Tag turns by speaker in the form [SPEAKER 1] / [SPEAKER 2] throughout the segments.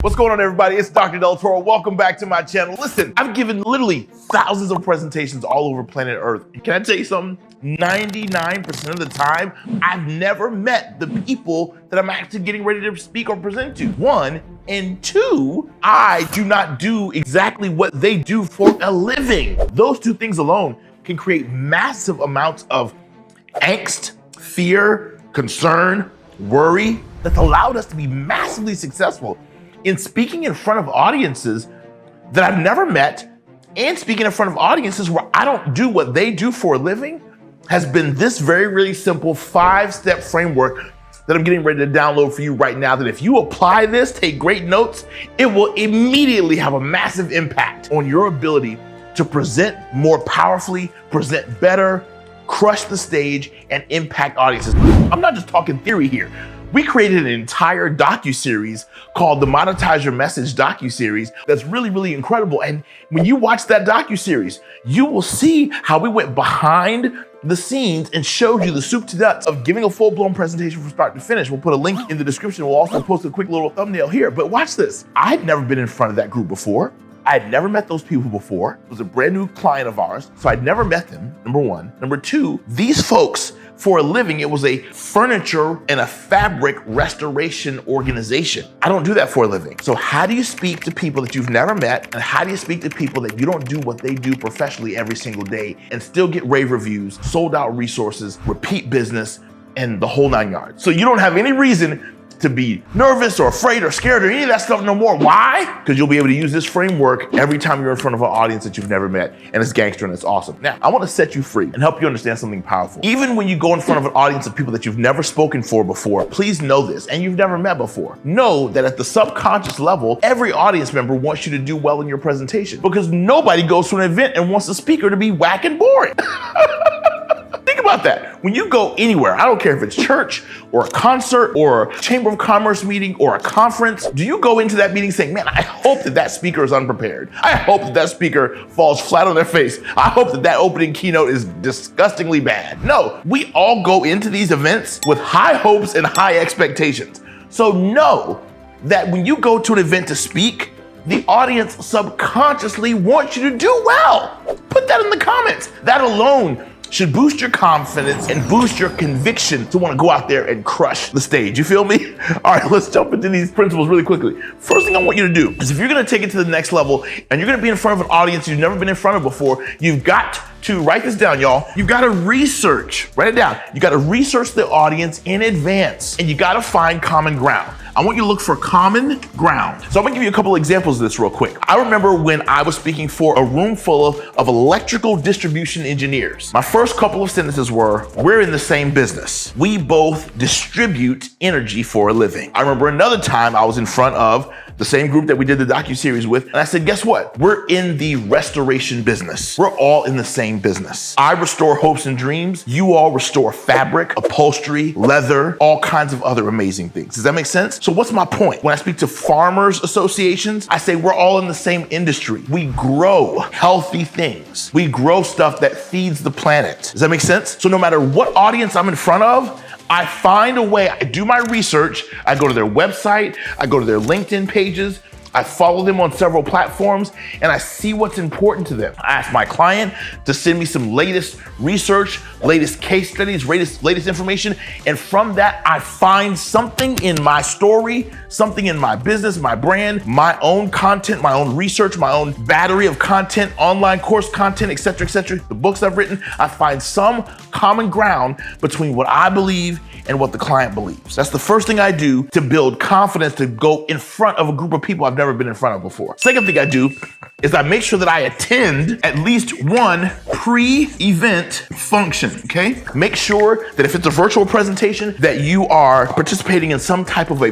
[SPEAKER 1] What's going on, everybody? It's Dr. Delatorro. Welcome back to my channel. Listen, I've given literally thousands of presentations all over planet Earth. And can I tell you something? 99% of the time, I've never met the people that I'm actually getting ready to speak or present to. One, and two, I do not do exactly what they do for a living. Those two things alone can create massive amounts of angst, fear, concern, worry that's allowed us to be massively successful in speaking in front of audiences that I've never met, and speaking in front of audiences where I don't do what they do for a living has been this very, really simple 5-step framework that I'm getting ready to download for you right now, that if you apply this, take great notes, it will immediately have a massive impact on your ability to present more powerfully, present better, crush the stage, and impact audiences. I'm not just talking theory here. We created an entire docuseries called the Monetize Your Message docuseries that's really, really incredible. And when you watch that docuseries, you will see how we went behind the scenes and showed you the soup to nuts of giving a full-blown presentation from start to finish. We'll put a link in the description. We'll also post a quick little thumbnail here. But watch this. I'd never been in front of that group before. I'd never met those people before. It was a brand new client of ours, so I'd never met them, number one. Number two, these folks, for a living, it was a furniture and a fabric restoration organization. I don't do that for a living. So how do you speak to people that you've never met, and how do you speak to people that you don't do what they do professionally every single day and still get rave reviews, sold out resources, repeat business, and the whole 9 yards? So you don't have any reason to be nervous or afraid or scared or any of that stuff no more. Why? Because you'll be able to use this framework every time you're in front of an audience that you've never met, and it's gangster and it's awesome. Now, I want to set you free and help you understand something powerful. Even when you go in front of an audience of people that you've never spoken for before, please know this, and you've never met before. Know that at the subconscious level, every audience member wants you to do well in your presentation, because nobody goes to an event and wants the speaker to be whack and boring. Think about that. When you go anywhere, I don't care if it's church or a concert or a chamber of commerce meeting or a conference, do you go into that meeting saying, man, I hope that that speaker is unprepared. I hope that that speaker falls flat on their face. I hope that that opening keynote is disgustingly bad. No, we all go into these events with high hopes and high expectations. So know that when you go to an event to speak, the audience subconsciously wants you to do well. Put that in the comments. That alone should boost your confidence and boost your conviction to want to go out there and crush the stage. You feel me? All right, let's jump into these principles really quickly. First thing I want you to do is, if you're going to take it to the next level and you're going to be in front of an audience you've never been in front of before, you've got to write this down, y'all. You've got to research, write it down. You got to research the audience in advance, and you got to find common ground. I want you to look for common ground. So I'm gonna give you a couple of examples of this real quick. I remember when I was speaking for a room full of electrical distribution engineers. My first couple of sentences were, we're in the same business. We both distribute energy for a living. I remember another time I was in front of the same group that we did the docuseries with, and I said, guess what? We're in the restoration business. We're all in the same business. I restore hopes and dreams. You all restore fabric, upholstery, leather, all kinds of other amazing things. Does that make sense? So what's my point? When I speak to farmers associations, I say we're all in the same industry. We grow healthy things. We grow stuff that feeds the planet. Does that make sense? So no matter what audience I'm in front of, I find a way, I do my research, I go to their website, I go to their LinkedIn pages, I follow them on several platforms, and I see what's important to them. I ask my client to send me some latest research, latest case studies, latest information, and from that, I find something in my story, something in my business, my brand, my own content, my own research, my own battery of content, online course content, etc., the books I've written. I find some common ground between what I believe and what the client believes. That's the first thing I do to build confidence to go in front of a group of people I've never been in front of before. Second thing I do is I make sure that I attend at least one pre-event function, okay? Make sure that if it's a virtual presentation, that you are participating in some type of a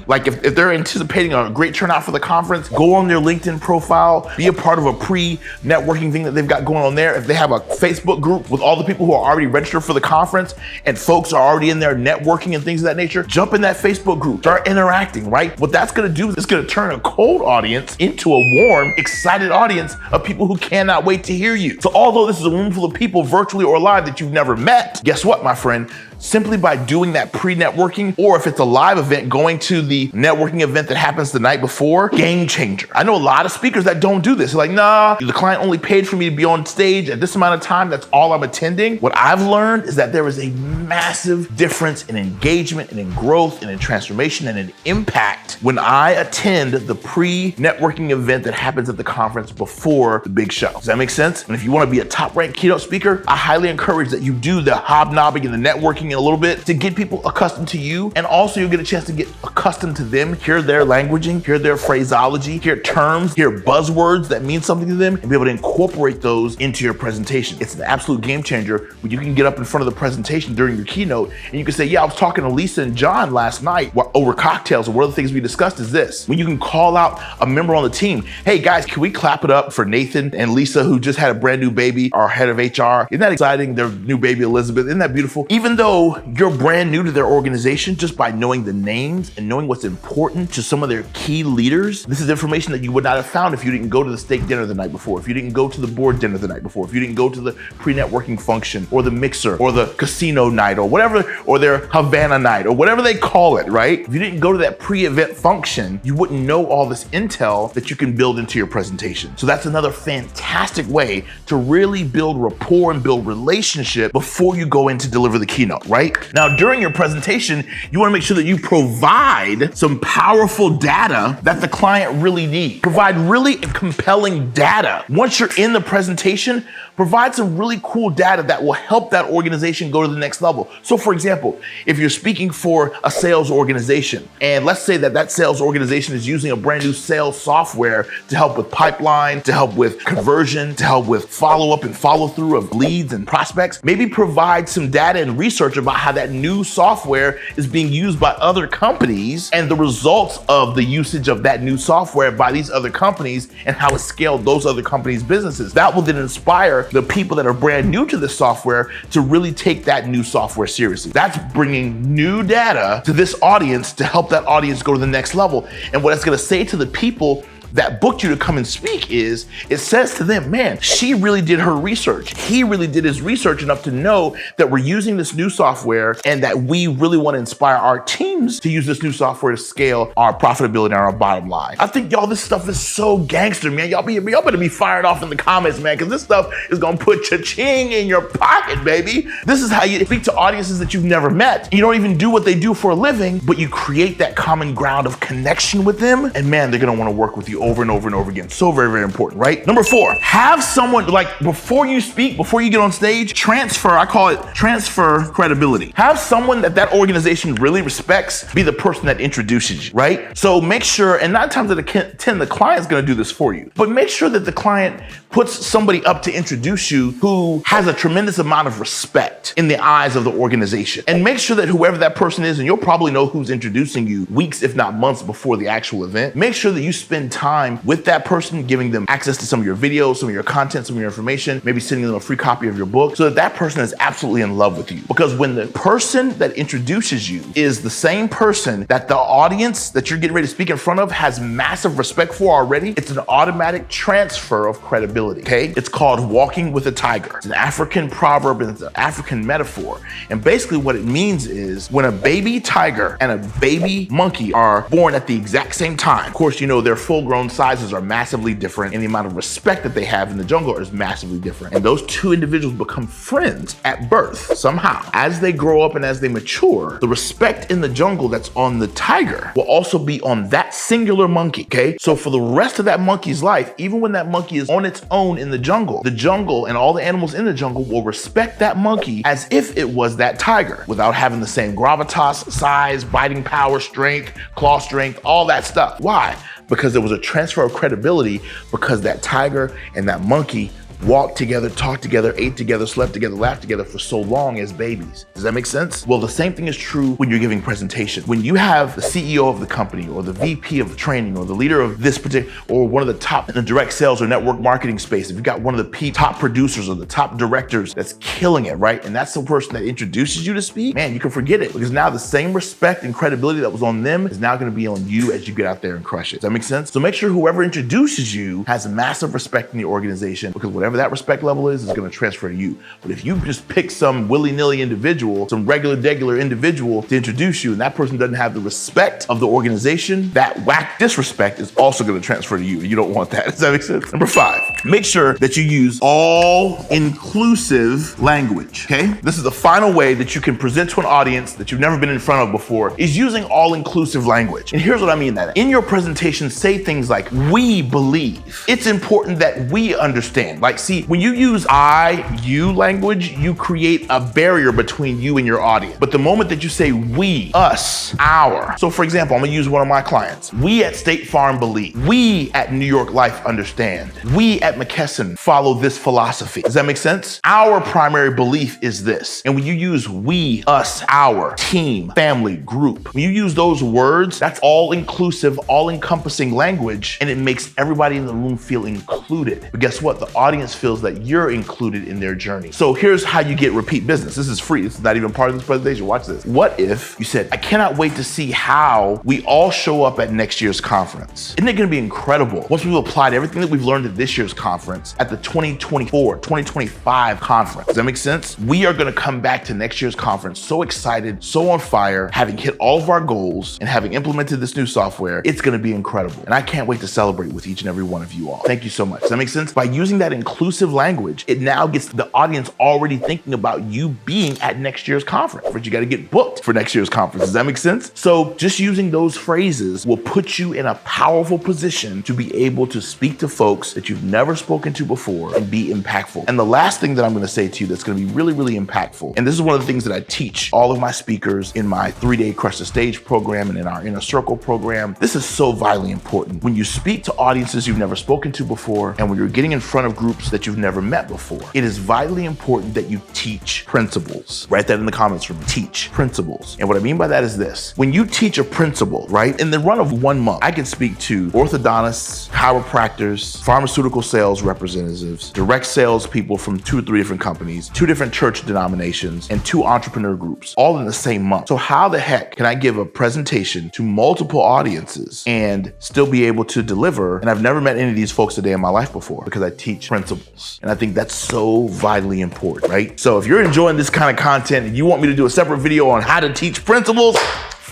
[SPEAKER 1] like if they're anticipating a great turnout for the conference, go on their LinkedIn profile, be a part of a pre-networking thing that they've got going on there. If they have a Facebook group with all the people who are already registered for the conference and folks are already in there networking and things of that nature, jump in that Facebook group, start interacting, right? What that's gonna do is it's gonna turn a cold audience into a warm, excited audience of people who cannot wait to hear you. So although this is a room full of people virtually or live that you've never met, guess what, my friend? simply by doing that pre-networking, or if it's a live event, going to the networking event that happens the night before. Game changer. I know a lot of speakers that don't do this. They're like, nah, the client only paid for me to be on stage at this amount of time. That's all I'm attending. What I've learned is that there is a massive difference in engagement and in growth and in transformation and in impact when I attend the pre-networking event that happens at the conference before the big show. Does that make sense? And if you want to be a top-ranked keynote speaker, I highly encourage that you do the hobnobbing and the networking in a little bit to get people accustomed to you, and also you'll get a chance to get accustomed to them, hear their languaging, hear their phraseology, hear terms, hear buzzwords that mean something to them, and be able to incorporate those into your presentation. It's an absolute game changer when you can get up in front of the presentation during your keynote and you can say, yeah, I was talking to Lisa and John last night over cocktails, and one of the things we discussed is this. When you can call out a member on the team, hey guys, can we clap it up for Nathan and Lisa, who just had a brand new baby, our head of HR? Isn't that exciting? Their new baby, Elizabeth. Isn't that beautiful? Even though you're brand new to their organization, just by knowing the names and knowing what's important to some of their key leaders, this is information that you would not have found if you didn't go to the steak dinner the night before, if you didn't go to the board dinner the night before, if you didn't go to the pre-networking function or the mixer or the casino night or whatever, or their Havana night or whatever they call it, right? If you didn't go to that pre-event function, you wouldn't know all this intel that you can build into your presentation. So that's another fantastic way to really build rapport and build relationship before you go in to deliver the keynote, right? Now, during your presentation, you want to make sure that you provide some powerful data that the client really needs. Provide really compelling data. Once you're in the presentation, provide some really cool data that will help that organization go to the next level. So for example, if you're speaking for a sales organization, and let's say that sales organization is using a brand new sales software to help with pipeline, to help with conversion, to help with follow-up and follow-through of leads and prospects, maybe provide some data and research about how that new software is being used by other companies and the results of the usage of that new software by these other companies and how it scaled those other companies' businesses. That will then inspire the people that are brand new to this software to really take that new software seriously. That's bringing new data to this audience to help that audience go to the next level. And what it's gonna say to the people that booked you to come and speak is, it says to them, man, she really did her research. He really did his research enough to know that we're using this new software and that we really want to inspire our teams to use this new software to scale our profitability and our bottom line. I think, y'all, this stuff is so gangster, man. Y'all better be fired off in the comments, man, because this stuff is gonna put cha-ching in your pocket, baby. This is how you speak to audiences that you've never met. You don't even do what they do for a living, but you create that common ground of connection with them, and man, they're gonna want to work with you over and over and over again. So very, very important, right? Number 4, have someone, like, before you speak, before you get on stage, I call it transfer credibility. Have someone that organization really respects be the person that introduces you, right? So make sure, and 9 times out of 10, the client's gonna do this for you, but make sure that the client puts somebody up to introduce you who has a tremendous amount of respect in the eyes of the organization. And make sure that whoever that person is, and you'll probably know who's introducing you weeks, if not months before the actual event, make sure that you spend time with that person, giving them access to some of your videos, some of your content, some of your information, maybe sending them a free copy of your book, so that person is absolutely in love with you. Because when the person that introduces you is the same person that the audience that you're getting ready to speak in front of has massive respect for already, it's an automatic transfer of credibility, okay? It's called walking with a tiger. It's an African proverb and it's an African metaphor. And basically what it means is when a baby tiger and a baby monkey are born at the exact same time, of course, you know, their full-grown sizes are massively different and the amount of respect that they have in the jungle is massively different. And those two individuals become friends at birth somehow. As they grow up and as they mature, the respect in the jungle that's on the tiger will also be on that singular monkey, okay? So for the rest of that monkey's life, even when that monkey is on its own in the jungle and all the animals in the jungle will respect that monkey as if it was that tiger without having the same gravitas, size, biting power, strength, claw strength, all that stuff. Why? Because there was a transfer of credibility because that tiger and that monkey walked together, talked together, ate together, slept together, laughed together for so long as babies. Does that make sense? Well, the same thing is true when you're giving presentation. When you have the CEO of the company or the VP of training or the leader of this particular, or one of the top in the direct sales or network marketing space, if you've got one of the top producers or the top directors that's killing it, right? And that's the person that introduces you to speak, man, you can forget it because now the same respect and credibility that was on them is now gonna be on you as you get out there and crush it. Does that make sense? So make sure whoever introduces you has massive respect in the organization because whatever whatever that respect level is going to transfer to you. But if you just pick some willy-nilly individual, some regular individual to introduce you, and that person doesn't have the respect of the organization, that whack disrespect is also going to transfer to you. You don't want that. Does that make sense? Number 5, make sure that you use all-inclusive language, okay? This is the final way that you can present to an audience that you've never been in front of before, is using all-inclusive language. And here's what I mean that. In your presentation, say things like, we believe. It's important that we understand. Like, see, when you use I, you language, you create a barrier between you and your audience. But the moment that you say we, us, our. So for example, I'm gonna use one of my clients. We at State Farm believe. We at New York Life understand. We at McKesson follow this philosophy. Does that make sense? Our primary belief is this. And when you use we, us, our, team, family, group, when you use those words, that's all-inclusive, all-encompassing language, and it makes everybody in the room feel included. But guess what? The audience feels that you're included in their journey. So here's how you get repeat business. This is free. This is not even part of this presentation. Watch this. What if you said, I cannot wait to see how we all show up at next year's conference. Isn't it going to be incredible once we've applied everything that we've learned at this year's conference at the 2024, 2025 conference? Does that make sense? We are going to come back to next year's conference so excited, so on fire, having hit all of our goals and having implemented this new software. It's going to be incredible. And I can't wait to celebrate with each and every one of you all. Thank you so much. Does that make sense? By using that inclusive language, it now gets the audience already thinking about you being at next year's conference, but you got to get booked for next year's conference. Does that make sense? So just using those phrases will put you in a powerful position to be able to speak to folks that you've never spoken to before and be impactful. And the last thing that I'm going to say to you that's going to be really, really impactful, and this is one of the things that I teach all of my speakers in my 3-day Crush the Stage program and in our Inner Circle program. This is so vitally important. When you speak to audiences you've never spoken to before, and when you're getting in front of groups that you've never met before, it is vitally important that you teach principles. Write that in the comments for me. Teach principles. And what I mean by that is this. When you teach a principle, right, in the run of 1 month, I can speak to orthodontists, chiropractors, pharmaceutical sales representatives, direct sales people from 2 or 3 different companies, 2 different church denominations, and 2 entrepreneur groups, all in the same month. So how the heck can I give a presentation to multiple audiences and still be able to deliver? And I've never met any of these folks a day in my life before because I teach principles. And I think that's so vitally important, right? So if you're enjoying this kind of content and you want me to do a separate video on how to teach principles,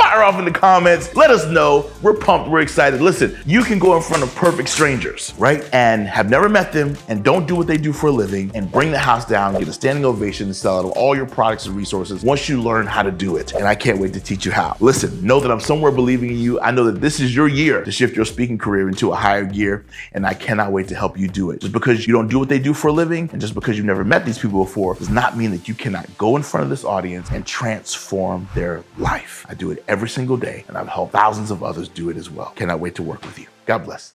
[SPEAKER 1] fire off in the comments. Let us know. We're pumped. We're excited. Listen, you can go in front of perfect strangers, right? And have never met them and don't do what they do for a living and bring the house down, get a standing ovation and sell out of all your products and resources once you learn how to do it. And I can't wait to teach you how. Listen, know that I'm somewhere believing in you. I know that this is your year to shift your speaking career into a higher gear, and I cannot wait to help you do it. Just because you don't do what they do for a living and just because you've never met these people before does not mean that you cannot go in front of this audience and transform their life. I do it every single day, and I've helped thousands of others do it as well. Cannot wait to work with you. God bless.